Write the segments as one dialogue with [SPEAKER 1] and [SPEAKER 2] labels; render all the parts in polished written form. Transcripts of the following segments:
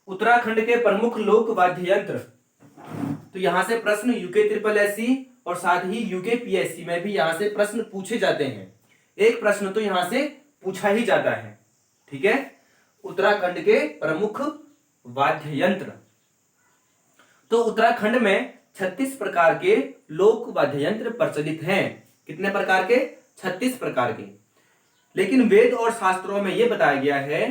[SPEAKER 1] उत्तराखंड के प्रमुख लोक वाद्य यंत्र। तो यहां से प्रश्न यूके ट्रिपल एससी और साथ ही यूके पीएससी में भी यहां से प्रश्न पूछे जाते हैं। एक प्रश्न तो यहां से पूछा ही जाता है। ठीक है, उत्तराखंड के प्रमुख वाद्य यंत्र। तो उत्तराखंड में 36 प्रकार के लोक वाद्य यंत्र प्रचलित हैं। कितने प्रकार के? 36 प्रकार के। लेकिन वेद और शास्त्रों में यह बताया गया है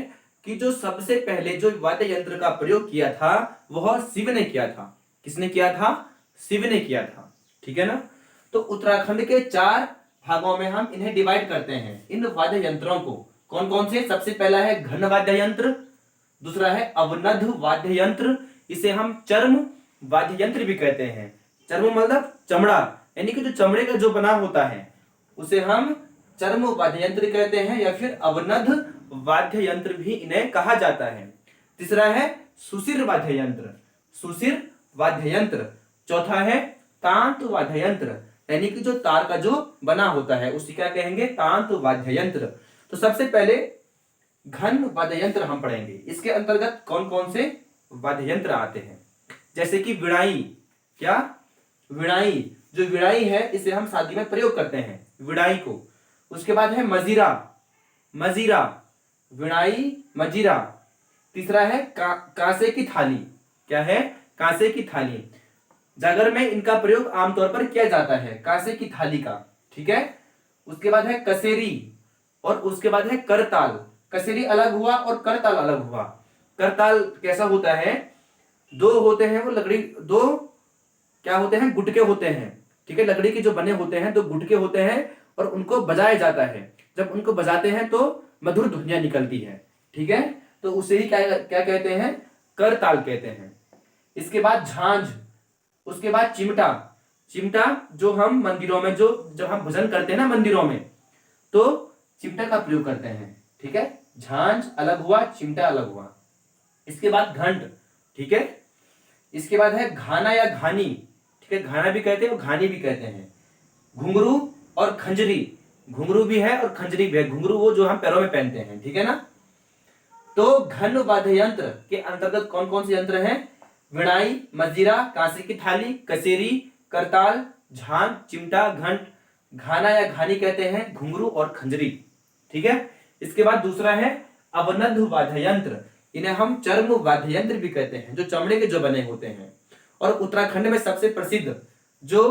[SPEAKER 1] कि जो सबसे पहले जो वाद्य यंत्र का प्रयोग किया था वह शिव ने किया था। किसने किया था? शिव ने किया था। ठीक है ना। तो उत्तराखंड के 4 भागों में हम इन्हें डिवाइड करते हैं, इन वाद्य यंत्रों को। कौन कौन से? सबसे पहला है घन वाद्य यंत्र, दूसरा है अवनद्ध वाद्य यंत्र, इसे हम चर्म वाद्य यंत्र भी कहते हैं। चर्म मतलब चमड़ा, यानी कि जो चमड़े का जो बना होता है उसे हम चर्म वाद्य यंत्र कहते हैं, या फिर अवनद्ध वाद्य यंत्र भी इन्हें कहा जाता है। तीसरा है सुशिर वाद्य यंत्र, सुशिर वाद्य यंत्र। चौथा है तांत वाद्य यंत्र, यानी कि जो तार का जो बना होता है उसे क्या कहेंगे? तांत वाद्य यंत्र। तो सबसे पहले घन वाद्य यंत्र हम पढ़ेंगे। इसके अंतर्गत कौन कौन से वाद्य यंत्र आते हैं? जैसे कि विड़ाई। क्या? विड़ाई। जो विड़ाई है इसे हम शादी में प्रयोग करते हैं, विड़ाई को। उसके बाद है मजीरा, मजीरा, विड़ाई, मजीरा। तीसरा है कांसे की थाली। क्या है? कांसे की थाली। जागर में इनका प्रयोग आमतौर पर किया जाता है, कांसे की थाली का। ठीक है। उसके बाद है कसेरी और उसके बाद है करताल। कसेरी अलग हुआ और करताल अलग हुआ। करताल कैसा होता है? दो होते हैं वो लकड़ी, दो क्या होते हैं? गुटके होते हैं। ठीक है, लकड़ी के जो बने होते हैं 2 गुटके होते हैं और उनको बजाया जाता है। जब उनको बजाते हैं तो मधुर ध्वनियां निकलती है। ठीक है, तो उसे ही क्या क्या कहते हैं? करताल कहते हैं। इसके बाद झांझ, उसके बाद चिमटा। चिमटा जो हम मंदिरों में जब हम भजन करते हैं ना मंदिरों में, तो चिमटा का प्रयोग करते हैं। ठीक है, झांझ अलग हुआ, चिमटा अलग हुआ। इसके बाद घंट। ठीक है, इसके बाद है घाना या घानी। ठीक है, घाना भी कहते हैं और घानी भी कहते हैं। घुंघरू और खंजरी, घुंघरू भी है और खंजरी भी है। घुंघरू वो जो हम पैरों में पहनते हैं। ठीक है ना। तो घन वाद्य यंत्र के अंतर्गत कौन कौन से यंत्र हैं? विड़ाई, मजीरा, कांसे की थाली, कसेरी, करताल, झांझ, चिमटा, घंट, घाना या घानी कहते हैं, घुंघरू और खंजरी। ठीक है। इसके बाद दूसरा है अवनद्ध वाद्य यंत्र। इन्हें हम चर्म वाद्य यंत्र भी कहते हैं, जो चमड़े के जो बने होते हैं। और उत्तराखंड में सबसे प्रसिद्ध जो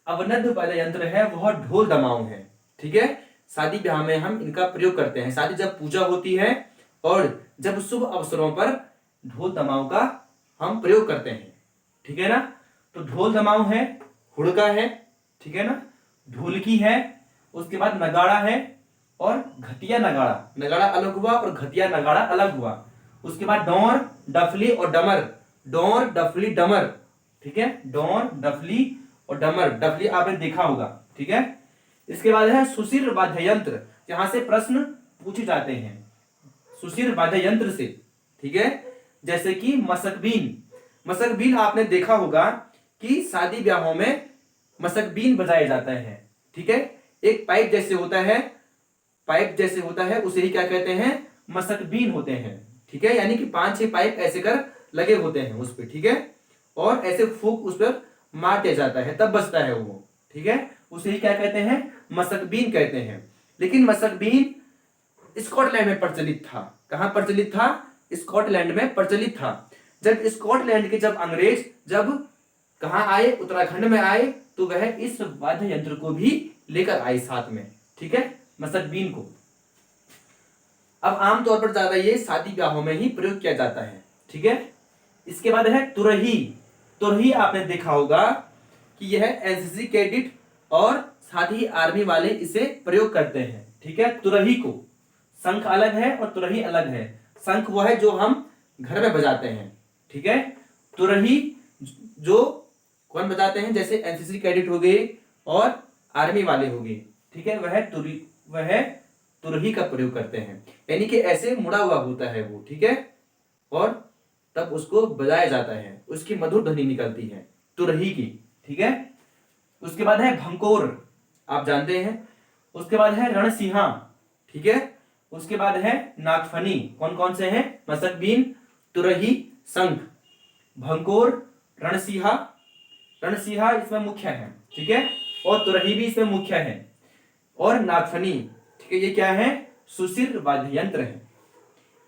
[SPEAKER 1] अवनद्ध वाद्य यंत्र है वह ढोल दमाऊं है। ठीक है, शादी ब्याह में हम इनका प्रयोग करते हैं। शादी जब पूजा होती है और जब शुभ अवसरों पर ढोल दमाऊं का हम प्रयोग करते हैं। ठीक है ना। तो ढोल दमाऊं है, हुड़का है, ठीक है ना, ढोलकी है, उसके बाद नगाड़ा है और घटिया नगाड़ा। नगाड़ा अलग हुआ और घटिया नगाड़ा अलग हुआ। उसके बाद डोर, डफली और डमर। डोर, डफली, डमर। ठीक है, डोर, डफली और डमर। डफली आपने देखा होगा। ठीक है। इसके बाद है सुशिर वाद्य यंत्र, जहां से प्रश्न पूछे जाते हैं सुशिर वाद्य यंत्र से। ठीक है, जैसे कि मसकबीन। मसकबीन आपने देखा होगा कि शादी ब्याहों में मसकबीन बजाया जाता है। ठीक है, एक पाइप जैसे होता है, पाइप जैसे होता है उसे ही क्या कहते हैं? मसकबीन होते हैं। ठीक है, यानी कि 5-6 पाइप ऐसे कर लगे होते हैं उस पर। ठीक है, और ऐसे फूंक उस पर मार दिया जाता है तब बजता है वो। ठीक है, उसे ही क्या कहते हैं? मसकबीन कहते हैं। लेकिन मसकबीन स्कॉटलैंड में प्रचलित था। कहां प्रचलित था? स्कॉटलैंड में प्रचलित था। जब स्कॉटलैंड के जब अंग्रेज जब कहां आए? उत्तराखंड में आए, तो वह इस वाद्य यंत्र को भी लेकर आए साथ में। ठीक है, मसकबीन को। अब आमतौर पर ज्यादा ये शादी ब्याहों में ही प्रयोग किया जाता है। ठीक है। इसके बाद है तुरही। तुरही आपने देखा होगा कि यह एनसीसी कैडेट और साथ ही आर्मी वाले इसे प्रयोग करते हैं। ठीक है, तुरही को। शंख अलग है और तुरही अलग है। शंख वो है जो हम घर में बजाते हैं। ठीक है, तुरही जो कौन बजाते हैं? जैसे एनसीसी कैडेट हो गए और आर्मी वाले हो गए। ठीक है, वह तुरही का प्रयोग करते हैं, यानी कि ऐसे मुड़ा हुआ होता है वो। ठीक है, और तब उसको बजाया जाता है, उसकी मधुर ध्वनि निकलती है तुरही की। ठीक है। उसके बाद है भंकोर, आप जानते हैं। उसके बाद है रणसिंहा। ठीक है, उसके बाद है नागफनी। कौन कौन से हैं? मसकबीन, तुरही, शंख, भंकोर, रणसिहा, रणसिहा इसमें मुख्य है, ठीक है, और तुरही भी इसमें मुख्य है, और नाथनी, ठीक है, ये क्या है, सुशिर वाद्य यंत्र है।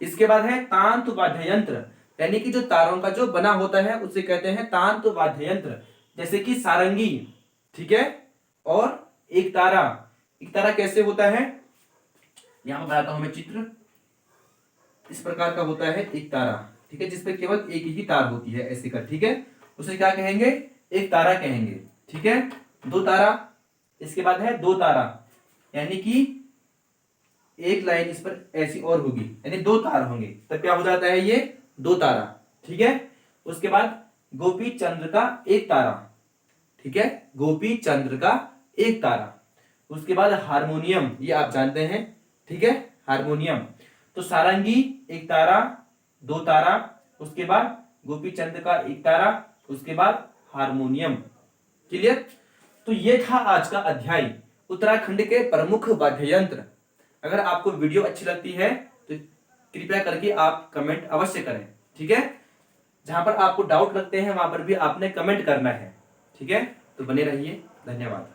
[SPEAKER 1] इसके बाद है तांत वाद्य यंत्र, यानी कि जो तारों का जो बना होता है उसे कहते हैं तांत वाद्य यंत्र, जैसे कि सारंगी, ठीक है, और एक तारा। एक तारा कैसे होता है, यहां पर बनाता हूं मैं चित्र, इस प्रकार का होता है एक तारा, ठीक है, जिसपे केवल एक ही तार होती है ऐसे कर, ठीक है, उसे क्या कहेंगे, एक तारा कहेंगे, ठीक है। दो तारा, इसके बाद है दो तारा, यानी कि एक लाइन इस पर ऐसी और होगी, यानी दो तार होंगे, तब क्या हो जाता है ये दो तारा, ठीक है। उसके बाद गोपी चंद्र का एक तारा, ठीक है, गोपी चंद्र का एक तारा। उसके बाद हारमोनियम, ये आप जानते हैं, ठीक है, हारमोनियम। तो सारंगी एक तारा, दो तारा, उसके बाद गोपी चंद्र का एक तारा, उसके बाद हारमोनियम। क्लियर। तो ये था आज का अध्याय उत्तराखंड के प्रमुख वाद्य यंत्र। अगर आपको वीडियो अच्छी लगती है तो कृपया करके आप कमेंट अवश्य करें, ठीक है। जहां पर आपको डाउट लगते हैं वहां पर भी आपने कमेंट करना है, ठीक है। तो बने रहिए, धन्यवाद।